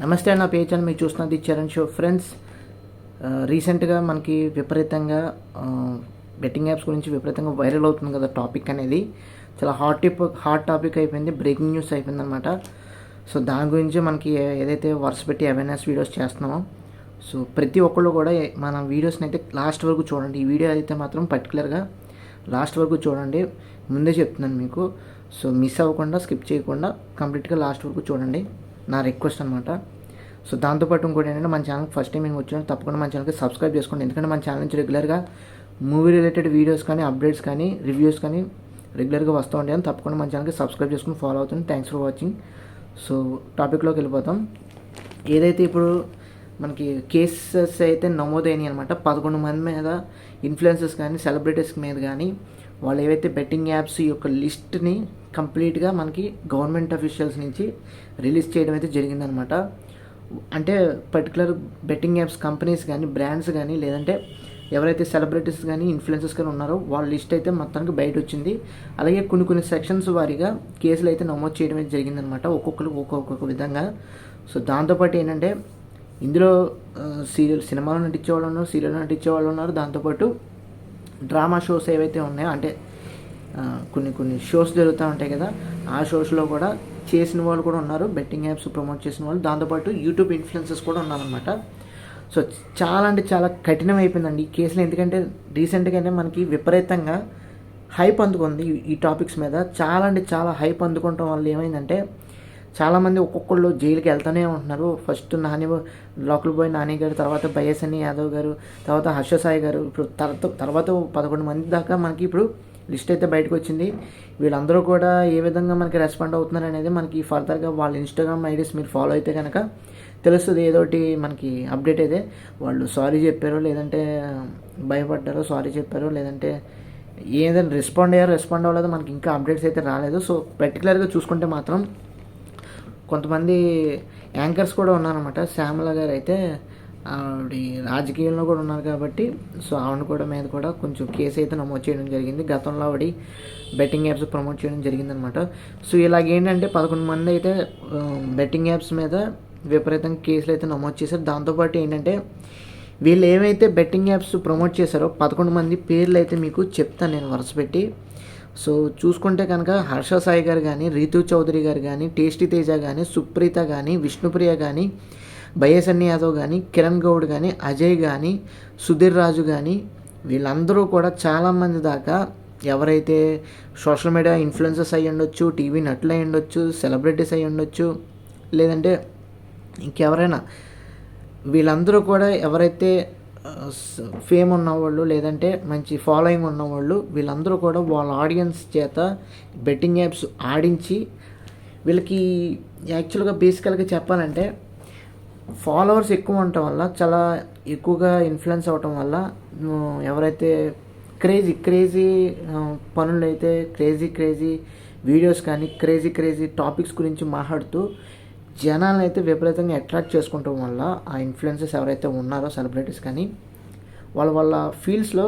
నమస్తే నా పేజ్ అని మీరు చూస్తున్నది చరణ్ షో ఫ్రెండ్స్. రీసెంట్గా మనకి విపరీతంగా బెట్టింగ్ యాప్స్ గురించి విపరీతంగా వైరల్ అవుతుంది కదా టాపిక్ అనేది. చాలా హాట్ టాపిక్ అయిపోయింది, బ్రేకింగ్ న్యూస్ అయిపోయింది అనమాట. సో దాని గురించి మనకి ఏదైతే వరుస పెట్టి అవేర్నెస్ వీడియోస్ చేస్తున్నామో, సో ప్రతి ఒక్కళ్ళు కూడా మన వీడియోస్ని అయితే లాస్ట్ వరకు చూడండి. ఈ వీడియో అయితే మాత్రం పర్టికులర్గా లాస్ట్ వరకు చూడండి, ముందే చెప్తున్నాను మీకు. సో మిస్ అవ్వకుండా, స్కిప్ చేయకుండా కంప్లీట్గా లాస్ట్ వరకు చూడండి, నా రిక్వెస్ట్ అనమాట. సో దాంతోపాటు ఇంకోటి ఏంటంటే, మన ఛానల్కి ఫస్ట్ టైం నేను వచ్చిన తప్పకుండా మన ఛానల్కి సబ్స్క్రైబ్ చేసుకోండి. ఎందుకంటే మన ఛానల్ నుంచి రెగ్యులర్గా మూవీ రిలేటెడ్ వీడియోస్ కానీ, అప్డేట్స్ కానీ, రివ్యూస్ కానీ రెగ్యులర్గా వస్తూ ఉంటాయి. అని తప్పకుండా మన ఛానల్కి సబ్స్క్రైబ్ చేసుకుని ఫాలో అవుతుంది. Thanks for watching. సో టాపిక్లోకి వెళ్ళిపోతాం. ఏదైతే ఇప్పుడు మనకి కేసెస్ అయితే నమోదైనాయి అనమాట. 11 మంది మీద, ఇన్ఫ్లుయెన్సర్స్ కానీ, సెలబ్రిటీస్ మీద కానీ, వాళ్ళు ఏవైతే బెట్టింగ్ యాప్స్ యొక్క లిస్ట్ని కంప్లీట్గా మనకి గవర్నమెంట్ అఫీషియల్స్ నుంచి రిలీజ్ చేయడం అయితే జరిగిందనమాట. అంటే పర్టికులర్ బెట్టింగ్ యాప్స్ కంపెనీస్ కానీ, బ్రాండ్స్ కానీ, లేదంటే ఎవరైతే సెలబ్రిటీస్ కానీ, ఇన్ఫ్లుయెన్సర్స్ కానీ ఉన్నారో వాళ్ళ లిస్ట్ అయితే మొత్తానికి బయట వచ్చింది. అలాగే కొన్ని సెక్షన్స్ వారీగా కేసులు అయితే నమోదు చేయడం అయితే జరిగిందనమాట, ఒక్కొక్కరు ఒక్కొక్క విధంగా. సో దాంతోపాటు ఏంటంటే, ఇందులో సినిమాలో నటించే వాళ్ళు ఉన్నారు, సీరియల్లో నటించే వాళ్ళు ఉన్నారు. దాంతోపాటు డ్రామా షోస్ ఏవైతే ఉన్నాయో, అంటే కొన్ని షోస్ జరుగుతూ ఉంటాయి కదా, ఆ షోస్లో కూడా చేసిన వాళ్ళు కూడా ఉన్నారు, బెట్టింగ్ యాప్స్ ప్రమోట్ చేసిన వాళ్ళు. దాంతోపాటు యూట్యూబ్ ఇన్ఫ్లుయెన్సర్స్ కూడా ఉన్నారనమాట. సో చాలా అంటే చాలా కఠినం అయిపోయిందండి ఈ కేసులు. ఎందుకంటే రీసెంట్గానే మనకి విపరీతంగా హైప్ అందుకుంది ఈ టాపిక్స్ మీద. చాలా అంటే చాలా హైప్ అందుకోవటం వల్ల ఏమైందంటే, చాలామంది ఒక్కొక్కళ్ళు జైలుకి వెళ్తూనే ఉంటున్నారు. ఫస్ట్ లోకల్ బాయ్ నాని గారు, తర్వాత బైఎస్ఎన్ యాదవ్ గారు, తర్వాత హర్ష సాయి గారు, ఇప్పుడు తర్వాత 11 మంది దాకా మనకి ఇప్పుడు లిస్ట్ అయితే బయటకు వచ్చింది. వీళ్ళందరూ కూడా ఏ విధంగా మనకి రెస్పాండ్ అవుతున్నారు అనేది మనకి ఫర్దర్గా వాళ్ళ ఇన్స్టాగ్రామ్ ఐడీస్ మీరు ఫాలో అయితే కనుక తెలుస్తుంది. ఏదోటి మనకి అప్డేట్ అయితే వాళ్ళు సారీ చెప్పారో, లేదంటే భయపడ్డారో సారీ చెప్పారో, లేదంటే ఏదైనా రెస్పాండ్ అవ్వలేదో మనకి ఇంకా అప్డేట్స్ అయితే రాలేదు. సో పర్టికులర్గా చూసుకుంటే మాత్రం కొంతమంది యాంకర్స్ కూడా ఉన్నారన్నమాట. శ్యామల గారు అయితే ఆవిడ రాజకీయంలో కూడా ఉన్నారు కాబట్టి, సో ఆవిడ కూడా మీద కూడా కొంచెం కేసు అయితే నమోదు చేయడం జరిగింది. గతంలో ఆవిడ బెట్టింగ్ యాప్స్ ప్రమోట్ చేయడం జరిగిందనమాట. సో ఇలాగేంటంటే 11 మంది అయితే బెట్టింగ్ యాప్స్ మీద విపరీతంగా కేసులు అయితే నమోదు చేశారు. దాంతోపాటు ఏంటంటే, వీళ్ళు ఏమైతే బెట్టింగ్ యాప్స్ ప్రమోట్ చేశారో 11 మంది పేర్లు అయితే మీకు చెప్తాను నేను వరుస పెట్టి. సో చూసుకుంటే కనుక హర్ష సాయి గారు కానీ, రీతు చౌదరి గారు కానీ, టేస్టీ తేజ కానీ, సుప్రీత కానీ, విష్ణుప్రియ కానీ, బైఎస్ఎన్ యాదవ్ కానీ, కిరణ్ గౌడ్ కానీ, అజయ్ కానీ, సుధీర్ రాజు కానీ, వీళ్ళందరూ కూడా చాలామంది దాకా ఎవరైతే సోషల్ మీడియా ఇన్ఫ్లుయెన్సర్స్ అయ్యి ఉండొచ్చు, టీవీ నటులు అయ్యి ఉండొచ్చు, సెలబ్రిటీస్ అయ్యి ఉండొచ్చు, లేదంటే ఇంకెవరైనా, వీళ్ళందరూ కూడా ఎవరైతే ఫేమ్ ఉన్నవాళ్ళు, లేదంటే మంచి ఫాలోయింగ్ ఉన్నవాళ్ళు, వీళ్ళందరూ కూడా వాళ్ళ ఆడియన్స్ చేత బెట్టింగ్ యాప్స్ ఆడించి, వీళ్ళకి యాక్చువల్గా బేసికల్గా చెప్పాలంటే ఫాలోవర్స్ ఎక్కువ ఉండటం వల్ల, చాలా ఎక్కువగా ఇన్ఫ్లుయెన్స్ అవ్వటం వల్ల, ఎవరైతే క్రేజీ పనులు అయితే క్రేజీ వీడియోస్ కానీ, క్రేజీ టాపిక్స్ గురించి మాట్లాడుతూ జనాలను అయితే విపరీతంగా అట్రాక్ట్ చేసుకోవటం వల్ల, ఆ ఇన్ఫ్లుయెన్సర్స్ ఎవరైతే ఉన్నారో సెలబ్రిటీస్ కానీ, వాళ్ళ ఫీల్డ్స్లో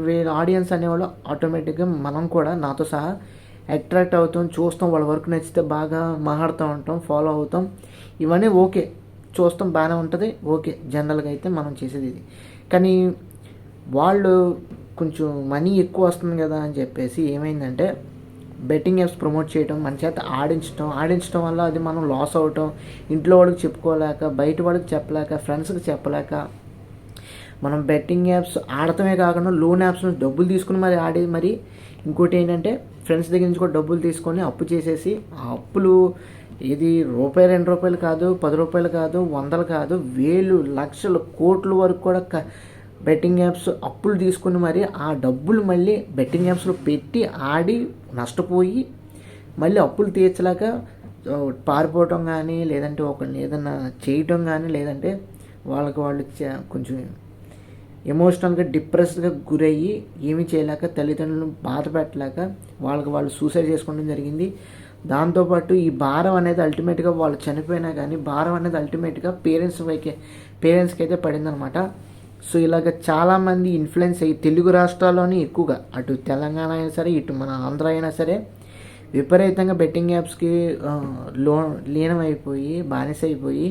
వీళ్ళ ఆడియన్స్ అనేవాళ్ళు ఆటోమేటిక్గా మనం కూడా నాతో సహా అట్రాక్ట్ అవుతాం, చూస్తాం, వాళ్ళ వర్క్ నచ్చితే బాగా మాట్లాడుతూ ఉంటాం, ఫాలో అవుతాం. ఇవన్నీ ఓకే, చూస్తాం, బాగానే ఉంటుంది, ఓకే. జనరల్గా అయితే మనం చేసేది ఇది. కానీ వాళ్ళు కొంచెం మనీ ఎక్కువ వస్తుంది కదా అని చెప్పేసి ఏమైందంటే, బెట్టింగ్ యాప్స్ ప్రమోట్ చేయడం, మన చేత ఆడించడం వల్ల అది మనం లాస్ అవటం, ఇంట్లో వాళ్ళకి చెప్పుకోలేక, బయట వాళ్ళకి చెప్పలేక, ఫ్రెండ్స్కి చెప్పలేక, మనం బెట్టింగ్ యాప్స్ ఆడటమే కాకుండా లోన్ యాప్స్ నుంచి డబ్బులు తీసుకుని మరి ఇంకోటి ఏంటంటే, ఫ్రెండ్స్ దగ్గర నుంచి కూడా డబ్బులు తీసుకొని అప్పు చేసేసి, ఆ అప్పులు ఇది రూపాయి 2 రూపాయలు కాదు, 10 రూపాయలు కాదు, 100 కాదు, 1000 లక్షలు కోట్ల వరకు కూడా బెట్టింగ్ యాప్స్ అప్పులు తీసుకుని మరి ఆ డబ్బులు మళ్ళీ బెట్టింగ్ యాప్స్లో పెట్టి ఆడి నష్టపోయి, మళ్ళీ అప్పులు తీర్చలేక పారిపోవటం కానీ, లేదంటే ఒకరిని ఏదైనా చేయటం కానీ, లేదంటే వాళ్ళు కొంచెం ఎమోషనల్గా డిప్రెస్డ్గా గురయ్యి ఏమీ చేయలేక, తల్లిదండ్రులను బాధ పెట్టలేక వాళ్ళు సూసైడ్ చేసుకోవడం జరిగింది. దాంతోపాటు ఈ భారం అనేది అల్టిమేట్గా వాళ్ళు చనిపోయినా కానీ భారం అనేది అల్టిమేట్గా పేరెంట్స్కి అయితే పడిందనమాట. సో ఇలాగ చాలామంది ఇన్ఫ్లుయెన్స్ అయ్యి తెలుగు రాష్ట్రాల్లోనే ఎక్కువగా, అటు తెలంగాణ అయినా సరే, ఇటు మన ఆంధ్ర అయినా సరే, విపరీతంగా బెట్టింగ్ యాప్స్కి లీనమైపోయి బానిస అయిపోయి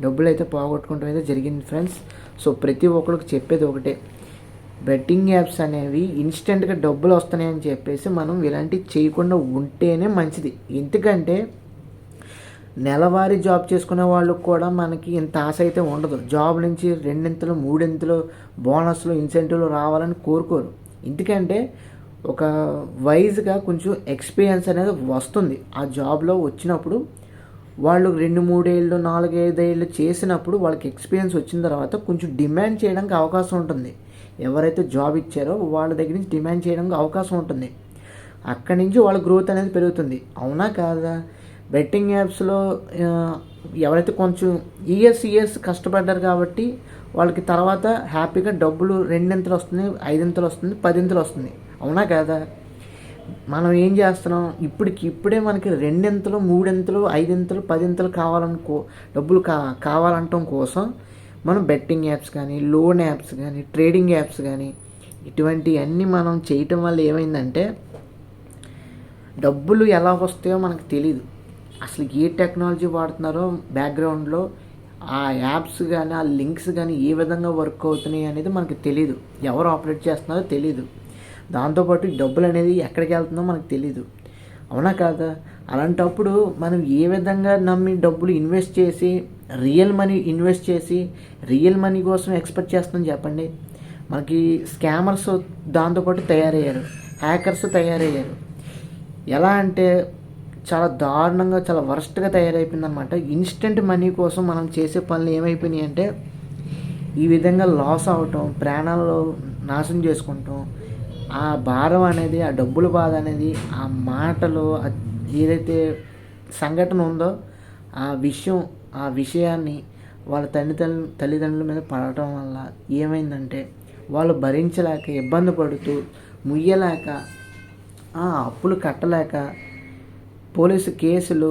డబ్బులు అయితే పోగొట్టుకుంటాం అయితే జరిగింది ఫ్రెండ్స్. సో ప్రతి ఒక్కరికి చెప్పేది ఒకటే, బెట్టింగ్ యాప్స్ అనేవి ఇన్స్టెంట్గా డబ్బులు వస్తున్నాయని చెప్పేసి మనం ఇలాంటివి చేయకుండా ఉంటేనే మంచిది. ఎందుకంటే నెలవారీ జాబ్ చేసుకునే వాళ్ళకు కూడా మనకి ఇంత ఆశ అయితే ఉండదు. జాబ్ నుంచి 2 3 బోనస్లు ఇన్సెంటివ్లు రావాలని కోరుకోరు. ఎందుకంటే ఒక వైజ్గా కొంచెం ఎక్స్పీరియన్స్ అనేది వస్తుంది. ఆ జాబ్లో వచ్చినప్పుడు వాళ్ళు 2 3 ఏళ్ళు 4 5 ఏళ్ళు చేసినప్పుడు వాళ్ళకి ఎక్స్పీరియన్స్ వచ్చిన తర్వాత కొంచెం డిమాండ్ చేయడానికి అవకాశం ఉంటుంది. ఎవరైతే జాబ్ ఇచ్చారో వాళ్ళ దగ్గర నుంచి డిమాండ్ చేయడానికి అవకాశం ఉంటుంది. అక్కడి నుంచి వాళ్ళ గ్రోత్ అనేది పెరుగుతుంది. అవునా కాదా? బెట్టింగ్ యాప్స్లో ఎవరైతే కొంచెం ఇయర్స్ కష్టపడ్డారు కాబట్టి వాళ్ళకి తర్వాత హ్యాపీగా డబ్బులు 2 వస్తుంది, 5 వస్తుంది, 10 వస్తుంది. అవునా కాదా? మనం ఏం చేస్తున్నాం, ఇప్పుడే మనకి 2 3 5 10 డబ్బులు కావాలంటం కోసం మనం బెట్టింగ్ యాప్స్ కానీ, లోన్ యాప్స్ కానీ, ట్రేడింగ్ యాప్స్ కానీ ఇటువంటివన్నీ మనం చేయటం వల్ల ఏమైందంటే డబ్బులు ఎలా వస్తాయో మనకు తెలీదు. అసలు ఏ టెక్నాలజీ వాడుతున్నారో బ్యాక్గ్రౌండ్లో ఆ యాప్స్ కానీ ఆ లింక్స్ కానీ ఏ విధంగా వర్క్ అవుతున్నాయి అనేది మనకు తెలీదు. ఎవరు ఆపరేట్ చేస్తున్నారో తెలీదు. దాంతోపాటు డబ్బులు అనేది ఎక్కడికి వెళ్తుందో మనకు తెలీదు. అవునా కాదా? అలాంటప్పుడు మనం ఏ విధంగా నమ్మి డబ్బులు ఇన్వెస్ట్ చేసి రియల్ మనీ కోసం ఎక్స్పెక్ట్ చేస్తాం చెప్పండి. మనకి స్కామర్స్ దాంతోపాటు తయారయ్యారు, హ్యాకర్స్ తయారయ్యారు. ఎలా అంటే చాలా దారుణంగా, చాలా వరస్ట్గా తయారైపోయిందనమాట. ఇన్స్టెంట్ మనీ కోసం మనం చేసే పనులు ఏమైపోయినాయి అంటే ఈ విధంగా లాస్ అవటం, ప్రాణాలు నాశనం చేసుకుంటాం. ఆ భారం అనేది, ఆ డబ్బుల బాధ అనేది, ఆ మాటలు, ఏదైతే సంఘటన ఉందో ఆ విషయాన్ని వాళ్ళ తల్లిదండ్రుల మీద పడటం వల్ల ఏమైందంటే వాళ్ళు భరించలేక, ఇబ్బంది పడుతూ, ముయ్యలేక, అప్పులు కట్టలేక పోలీసు కేసులు,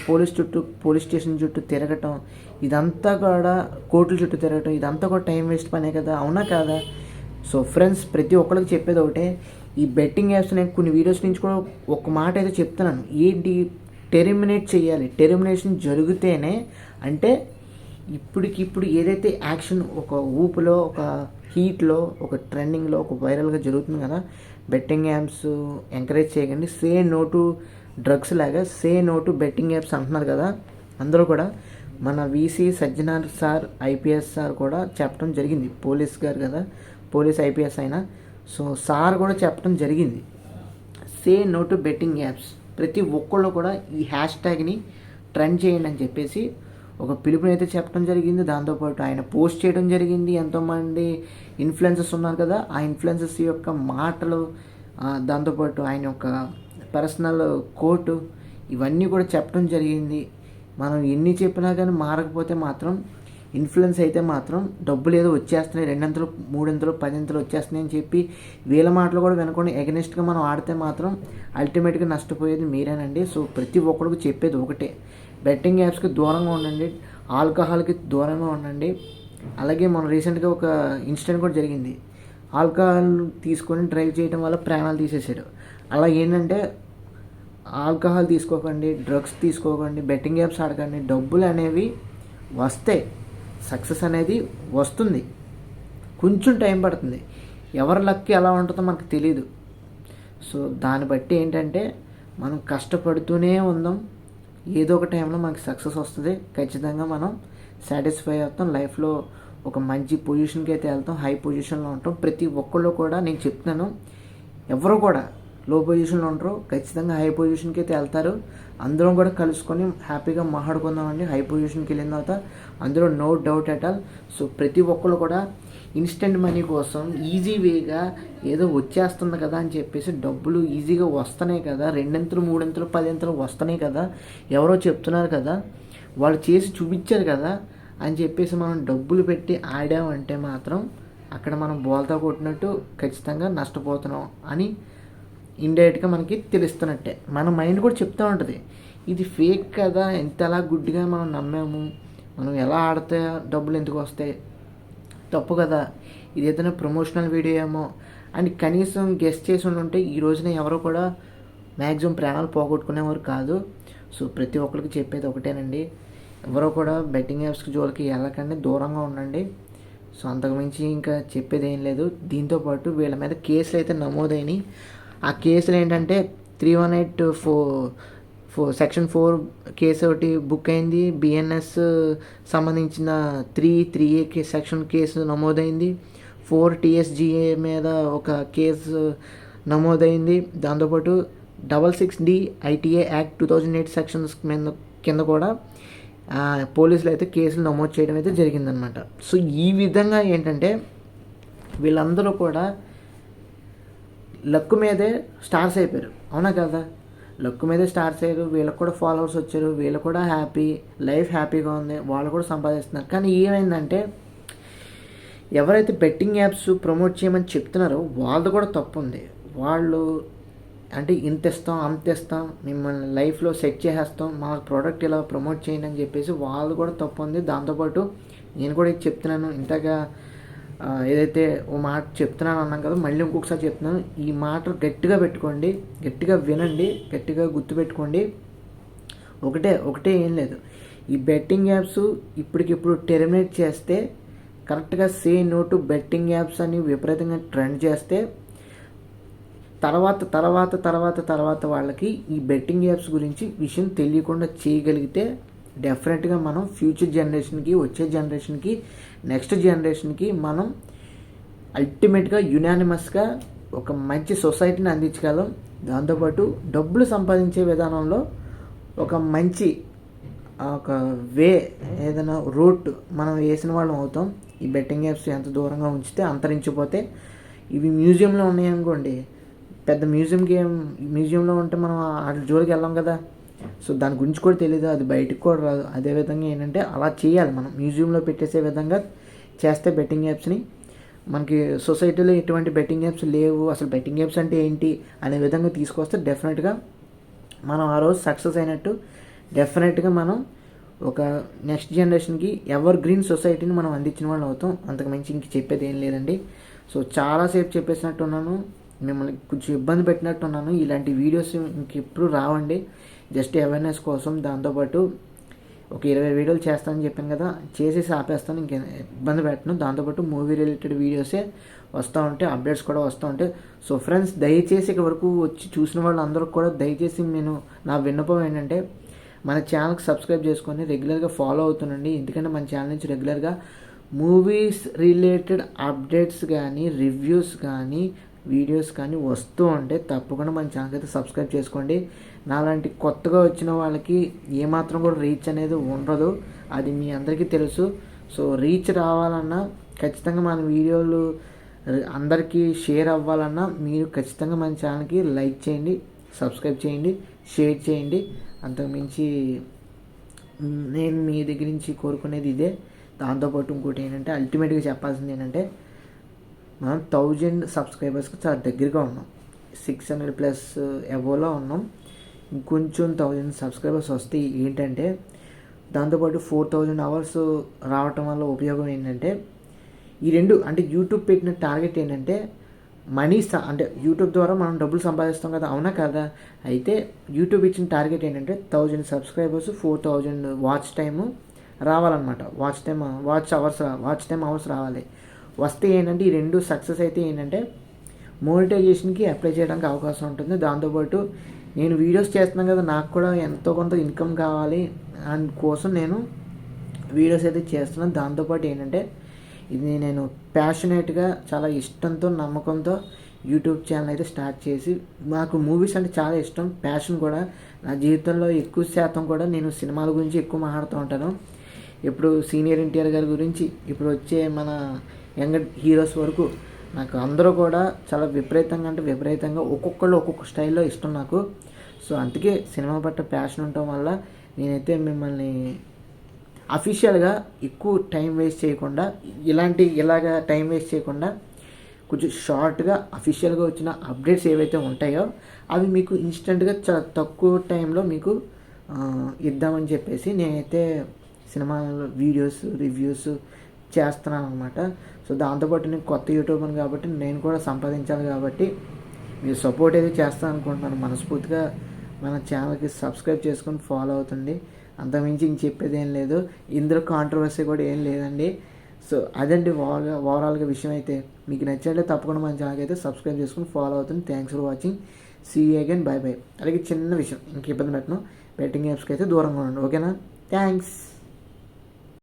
పోలీస్ స్టేషన్ చుట్టూ తిరగటం, ఇదంతా కూడా కోర్టుల చుట్టూ తిరగటం, ఇదంతా కూడా టైం వేస్ట్ పనే కదా. అవునా కాదా? సో ఫ్రెండ్స్, ప్రతి ఒక్కరికి చెప్పేది ఒకటే, ఈ బెట్టింగ్ యాప్స్ నేను కొన్ని వీడియోస్ నుంచి కూడా ఒక మాట అయితే చెప్తున్నాను. ఏంటి, టెర్మినేట్ చేయాలి. టెర్మినేషన్ జరిగితేనే, అంటే ఇప్పటికిప్పుడు ఏదైతే యాక్షన్ ఒక ఊపులో, ఒక హీట్లో, ఒక ట్రెండింగ్లో, ఒక వైరల్గా జరుగుతుంది కదా, బెట్టింగ్ యాప్స్ ఎంకరేజ్ చేయకండి. సే నో టు డ్రగ్స్ లాగా say no to betting apps అంటున్నారు కదా. అందరూ కూడా మన VC Sajjanar sir, IPS sir కూడా చెప్పడం జరిగింది. పోలీస్ గారు కదా, పోలీస్ ఐపీఎస్ అయినా, సో సార్ కూడా చెప్పడం జరిగింది, say no to betting apps. ప్రతి ఒక్కళ్ళు కూడా ఈ హ్యాష్ ట్యాగ్ని ట్రెండ్ చేయండి అని చెప్పేసి ఒక పిలుపునైతే చెప్పడం జరిగింది. దాంతోపాటు ఆయన పోస్ట్ చేయడం జరిగింది. ఎంతోమంది ఇన్ఫ్లుయెన్సర్స్ ఉన్నారు కదా, ఆ ఇన్ఫ్లుయెన్సర్స్ యొక్క మాటలు, దాంతోపాటు ఆయన యొక్క పర్సనల్ కోటు, ఇవన్నీ కూడా చెప్పడం జరిగింది. మనం ఎన్ని చెప్పినా కానీ మారకపోతే మాత్రం, ఇన్ఫ్లుయెన్స్ అయితే మాత్రం డబ్బులు ఏదో వచ్చేస్తున్నాయి, 2 3 10 వచ్చేస్తున్నాయి అని చెప్పి వీళ్ళ మాటలు కూడా వినకుండా ఎగనెస్ట్గా మనం ఆడితే మాత్రం అల్టిమేట్గా నష్టపోయేది మీరేనండి. సో ప్రతి ఒక్కరికి చెప్పేది ఒకటే, బెట్టింగ్ యాప్స్కి దూరంగా ఉండండి, ఆల్కహాల్కి దూరంగా ఉండండి. అలాగే మనం రీసెంట్గా ఒక ఇన్సిడెంట్ కూడా జరిగింది. ఆల్కహాల్ తీసుకొని డ్రైవ్ చేయడం వల్ల ప్రాణాలు తీసేశారు. అలా ఏంటంటే ఆల్కహాల్ తీసుకోకండి, డ్రగ్స్ తీసుకోకండి, బెట్టింగ్ యాప్స్ ఆడకండి. డబ్బులు అనేవి వస్తాయి, సక్సెస్ అనేది వస్తుంది, కొంచెం టైం పడుతుంది. ఎవరి లక్ ఎలా ఉంటుందో మనకు తెలీదు. సో దాన్ని బట్టి ఏంటంటే మనం కష్టపడుతూనే ఉందాం, ఏదో ఒక టైంలో మనకి సక్సెస్ వస్తుంది. ఖచ్చితంగా మనం సాటిస్ఫై అవుతాం, లైఫ్లో ఒక మంచి పొజిషన్కి అయితే వెళ్తాం, హై పొజిషన్లో ఉంటాం. ప్రతి ఒక్కళ్ళు కూడా నేను చెప్తున్నాను, ఎవరు కూడా లో పొజిషన్లో ఉంటారు, ఖచ్చితంగా హై పొజిషన్కి అయితే వెళ్తారు. అందరం కూడా కలుసుకొని హ్యాపీగా మాట్లాడుకుందామండి. హై పొజిషన్కి వెళ్ళిన తర్వాత అందులో no doubt at all. So ప్రతి ఒక్కరు కూడా ఇన్స్టెంట్ మనీ కోసం ఈజీ వేగా ఏదో వచ్చేస్తుంది కదా అని చెప్పేసి, డబ్బులు ఈజీగా వస్తున్నాయి కదా, 2 3 10 వస్తున్నాయి కదా, ఎవరో చెప్తున్నారు కదా, వాళ్ళు చేసి చూపించారు కదా అని చెప్పేసి మనం డబ్బులు పెట్టి ఆడామంటే మాత్రం అక్కడ మనం బోల్తా కొట్టినట్టు ఖచ్చితంగా నష్టపోతున్నాం అని ఇండైరెక్ట్గా మనకి తెలుస్తున్నట్టే. మన మైండ్ కూడా చెప్తూ ఉంటుంది, ఇది ఫేక్ కదా, ఎంతలా గుడ్డిగా మనం నమ్మాము, మనం ఎలా ఆడితే డబ్బులు ఎందుకు వస్తాయి, తప్పు కదా, ఇది ఏదైనా ప్రమోషనల్ వీడియో ఏమో అని కనీసం గెస్ట్ చేసి ఉంటే ఈ రోజున ఎవరో కూడా మ్యాక్సిమం ప్రాణాలు పోగొట్టుకునేవారు కాదు. సో ప్రతి ఒక్కరికి చెప్పేది ఒకటేనండి, ఎవరో కూడా బెట్టింగ్ యాప్స్కి జోలికి వెళ్ళకండి, దూరంగా ఉండండి. సో అంతకుమించి ఇంకా చెప్పేది ఏం లేదు. దీంతోపాటు వీళ్ళ మీద కేసులు అయితే నమోదైనవి. ఆ కేసులు ఏంటంటే 318 సెక్షన్ 4 కేసు ఒకటి బుక్ అయింది. బిఎన్ఎస్ సంబంధించిన 3A సెక్షన్ కేసు నమోదైంది. 4 TSGA మీద ఒక కేసు నమోదైంది. దాంతోపాటు 66D ITA యాక్ట్ 2008 సెక్షన్స్ కింద కూడా పోలీసులు అయితే కేసులు నమోదు చేయడం అయితే జరిగిందనమాట. సో ఈ విధంగా ఏంటంటే వీళ్ళందరూ కూడా లక్ మీదే స్టార్స్ అయిపోయారు, అవునా కదా? లక్ మీదే స్టార్స్ అయ్యారు, వీళ్ళకి కూడా ఫాలోవర్స్ వచ్చారు, వీళ్ళు కూడా హ్యాపీ, లైఫ్ హ్యాపీగా ఉంది, వాళ్ళు కూడా సంపాదిస్తున్నారు. కానీ ఏమైందంటే ఎవరైతే బెట్టింగ్ యాప్స్ ప్రమోట్ చేయమని చెప్తున్నారో వాళ్ళది కూడా తప్పు ఉంది. వాళ్ళు అంటే ఇంత ఇస్తాం అంత ఇస్తాం, మిమ్మల్ని లైఫ్లో సెట్ చేసేస్తాం, మా ప్రోడక్ట్ ఇలా ప్రమోట్ చేయండి అని చెప్పేసి వాళ్ళు కూడా తప్పు ఉంది. దాంతోపాటు నేను కూడా ఇది చెప్తున్నాను, ఇంతగా ఏదైతే ఓ మాట చెప్తున్నాను అన్నాం కదా, మళ్ళీ ఇంకొకసారి చెప్తున్నాను. ఈ మాట గట్టిగా పెట్టుకోండి, గట్టిగా వినండి, గట్టిగా గుర్తుపెట్టుకోండి. ఒకటే ఏం లేదు, ఈ బెట్టింగ్ యాప్స్ ఇప్పటికిప్పుడు టెర్మినేట్ చేస్తే, కరెక్ట్గా say no to betting apps అని విపరీతంగా ట్రెండ్ చేస్తే తర్వాత వాళ్ళకి ఈ బెట్టింగ్ యాప్స్ గురించి విషయం తెలియకుండా చేయగలిగితే డెఫినెట్గా మనం ఫ్యూచర్ జనరేషన్కి, వచ్చే జనరేషన్కి, నెక్స్ట్ జనరేషన్కి మనం అల్టిమేట్గా యునానిమస్గా ఒక మంచి సొసైటీని అందించగలం. దాంతోపాటు డబ్బులు సంపాదించే విధానంలో ఒక మంచి ఒక వే, ఏదైనా రూట్ మనం వేసిన వాళ్ళం అవుతాం. ఈ బెట్టింగ్ యాప్స్ ఎంత దూరంగా ఉంచితే, అంతరించిపోతే. ఇవి మ్యూజియంలో ఉన్నాయనుకోండి, పెద్ద మ్యూజియంలో ఉంటే మనం వాటి జోలికి వెళ్ళాం కదా. సో దాని గురించి కూడా తెలియదు, అది బయటకు కూడా రాదు. అదేవిధంగా ఏంటంటే అలా చేయాలి, మనం మ్యూజియంలో పెట్టేసే విధంగా చేస్తే బెట్టింగ్ యాప్స్ని. మనకి సొసైటీలో ఎటువంటి బెట్టింగ్ యాప్స్ లేవు, అసలు బెట్టింగ్ యాప్స్ అంటే ఏంటి అనే విధంగా తీసుకొస్తే డెఫినెట్గా మనం ఆ రోజు సక్సెస్ అయినట్టు. డెఫినెట్గా మనం ఒక నెక్స్ట్ జనరేషన్కి ఎవర్ గ్రీన్ సొసైటీని మనం అందించిన వాళ్ళు అవుతాం. అంతకు మించి ఇంక చెప్పేది ఏం లేదండి. సో చాలాసేపు చెప్పేసినట్టు ఉన్నాను, మిమ్మల్ని కొంచెం ఇబ్బంది పెట్టినట్టున్నాను. ఇలాంటి వీడియోస్ ఇంకెప్పుడు రావండి, జస్ట్ అవేర్నెస్ కోసం. దాంతోపాటు ఒక 20 వీడియోలు చేస్తానని చెప్పాను కదా, చేసేసి ఆపేస్తాను, ఇంక ఇబ్బంది పెట్టను. దాంతోపాటు మూవీ రిలేటెడ్ వీడియోసే వస్తూ ఉంటాయి, అప్డేట్స్ కూడా వస్తూ ఉంటాయి. సో ఫ్రెండ్స్, దయచేసి ఇక్కడ వరకు వచ్చి చూసిన వాళ్ళందరూ కూడా దయచేసి నేను నా విన్నపం ఏంటంటే, మన ఛానల్కి సబ్స్క్రైబ్ చేసుకొని రెగ్యులర్గా ఫాలో అవుతుండండి. ఎందుకంటే మన ఛానల్ నుంచి రెగ్యులర్గా మూవీస్ రిలేటెడ్ అప్డేట్స్ కానీ, రివ్యూస్ కానీ, వీడియోస్ కానీ వస్తూ ఉంటే తప్పకుండా మన ఛానల్ అయితే సబ్స్క్రైబ్ చేసుకోండి. నాలాంటి కొత్తగా వచ్చిన వాళ్ళకి ఏమాత్రం కూడా రీచ్ అనేది ఉండదు, అది మీ అందరికీ తెలుసు. సో రీచ్ రావాలన్నా, ఖచ్చితంగా మన వీడియోలు అందరికీ షేర్ అవ్వాలన్నా మీరు ఖచ్చితంగా మన ఛానల్కి లైక్ చేయండి, సబ్స్క్రైబ్ చేయండి, షేర్ చేయండి. అంతకుమించి నేను మీ దగ్గర నుంచి కోరుకునేది ఇదే. దాంతోపాటు ఇంకోటి ఏంటంటే, అల్టిమేట్గా చెప్పాల్సింది ఏంటంటే, మనం 1000 సబ్స్క్రైబర్స్కి చాలా దగ్గరగా ఉన్నాం, 600+ అబోవ్లో ఉన్నాం. ఇంకొంచెం 1000 సబ్స్క్రైబర్స్ వస్తే ఏంటంటే, దాంతోపాటు 4000 అవర్స్ రావటం వల్ల ఉపయోగం ఏంటంటే, ఈ రెండు అంటే యూట్యూబ్ పెట్టిన టార్గెట్ ఏంటంటే మనీ, అంటే యూట్యూబ్ ద్వారా మనం డబ్బులు సంపాదిస్తాం కదా, అవునా కదా? అయితే యూట్యూబ్ ఇచ్చిన టార్గెట్ ఏంటంటే 1000 సబ్స్క్రైబర్స్, 4000 వాచ్ టైము రావాలన్నమాట. వాచ్ టైం అవర్స్ రావాలి. వస్తే ఏంటంటే ఈ రెండు సక్సెస్ అయితే ఏంటంటే మోనిటైజేషన్కి అప్లై చేయడానికి అవకాశం ఉంటుంది. దాంతోపాటు నేను వీడియోస్ చేస్తున్నాను కదా, నాకు కూడా ఎంతో కొంత ఇన్కమ్ కావాలి అందుకోసం నేను వీడియోస్ అయితే చేస్తున్నాను. దాంతోపాటు ఏంటంటే ఇది నేను ప్యాషనేట్గా, చాలా ఇష్టంతో, నమ్మకంతో యూట్యూబ్ ఛానల్ అయితే స్టార్ట్ చేసి, నాకు మూవీస్ అంటే చాలా ఇష్టం, ప్యాషన్ కూడా. నా జీవితంలో ఎక్కువ శాతం కూడా నేను సినిమాల గురించి ఎక్కువ మాట్లాడుతూ ఉంటాను. ఇప్పుడు సీనియర్ ఎన్టీఆర్ గారి గురించి, ఇప్పుడు వచ్చే మన యంగ్ హీరోస్ వరకు నాకు అందరూ కూడా చాలా విపరీతంగా ఒక్కొక్కళ్ళు ఒక్కొక్క స్టైల్లో ఇష్టం నాకు. సో అందుకే సినిమా పట్ల ప్యాషన్ ఉండటం వల్ల నేనైతే మిమ్మల్ని అఫీషియల్గా ఎక్కువ టైం వేస్ట్ చేయకుండా, ఇలాగా టైం వేస్ట్ చేయకుండా కొంచెం షార్ట్గా అఫీషియల్గా వచ్చిన అప్డేట్స్ ఏవైతే ఉంటాయో అవి మీకు ఇన్స్టెంట్గా చాలా తక్కువ టైంలో మీకు ఇద్దామని చెప్పేసి నేనైతే సినిమా వీడియోస్, రివ్యూస్ చేస్తున్నాను అనమాట. సో దాంతోపాటు నేను కొత్త యూట్యూబర్ కాబట్టి నేను కూడా సంపాదించాలి కాబట్టి మీరు సపోర్ట్ అయితే చేస్తాను అనుకుంటున్నాను. మనస్ఫూర్తిగా మన ఛానల్కి సబ్స్క్రైబ్ చేసుకొని ఫాలో అవుతుంది. అంతకుమించి ఇంక చెప్పేది ఏం లేదు. ఇందులో కాంట్రవర్సీ కూడా ఏం లేదండి. సో అదండి ఓవరాల్గా విషయం. అయితే మీకు నచ్చినట్లయితే తప్పకుండా మన ఛానల్కి అయితే సబ్స్క్రైబ్ చేసుకొని ఫాలో అవుతుంది. Thanks for watching. See you again. Bye bye. అలాగే చిన్న విషయం, ఇంక ఇబ్బంది పెట్టను, బెట్టింగ్ యాప్స్కి అయితే దూరంగా ఉండండి. ఓకేనా? థ్యాంక్స్.